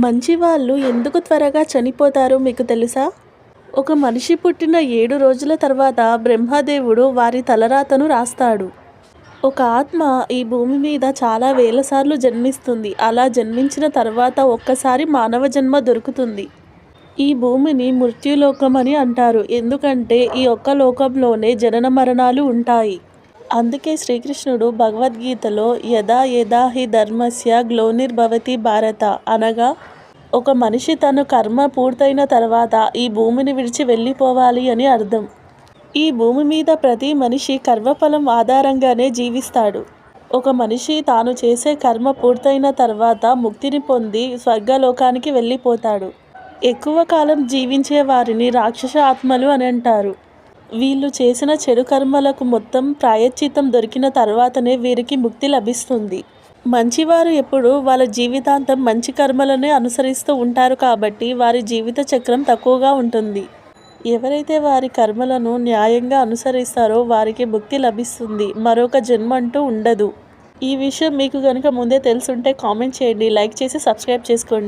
మంచి వాళ్ళు ఎందుకు త్వరగా చనిపోతారో మీకు తెలుసా? ఒక మనిషి పుట్టిన 7 రోజుల తర్వాత బ్రహ్మదేవుడు వారి తలరాతను రాస్తాడు. ఒక ఆత్మ ఈ భూమి మీద చాలా వేల సార్లు జన్మిస్తుంది. అలా జన్మించిన తర్వాత ఒక్కసారి మానవ జన్మ దొరుకుతుంది. ఈ భూమిని మృత్యులోకం అని అంటారు. ఎందుకంటే ఈ ఒక్క లోకంలోనే జనన మరణాలు ఉంటాయి. అందుకే శ్రీకృష్ణుడు భగవద్గీతలో యదా యదా హి ధర్మస్య గ్లానిర్భవతి భారత అనగా ఒక మనిషి తన కర్మ పూర్తయిన తర్వాత ఈ భూమిని విడిచి వెళ్ళిపోవాలి అని అర్థం. ఈ భూమి మీద ప్రతి మనిషి కర్మఫలం ఆధారంగానే జీవిస్తాడు. ఒక మనిషి తాను చేసే కర్మ పూర్తయిన తర్వాత ముక్తిని పొంది స్వర్గలోకానికి వెళ్ళిపోతాడు. ఎక్కువ కాలం జీవించే వారిని రాక్షస ఆత్మలు అని అంటారు. వీళ్ళు చేసిన చెడు కర్మలకు మొత్తం ప్రాయశ్చిత్తం దొరికిన తర్వాతనే వీరికి ముక్తి లభిస్తుంది. మంచివారు ఎప్పుడు వాళ్ళ జీవితాంతం మంచి కర్మలనే అనుసరిస్తూ ఉంటారు కాబట్టి వారి జీవిత చక్రం తక్కువగా ఉంటుంది. ఎవరైతే వారి కర్మలను న్యాయంగా అనుసరిస్తారో వారికి ముక్తి లభిస్తుంది. మరొక జన్మ అంటూ ఉండదు. ఈ విషయం మీకు కనుక ముందే తెలుసుంటే కామెంట్ చేయండి, లైక్ చేసి సబ్స్క్రైబ్ చేసుకోండి.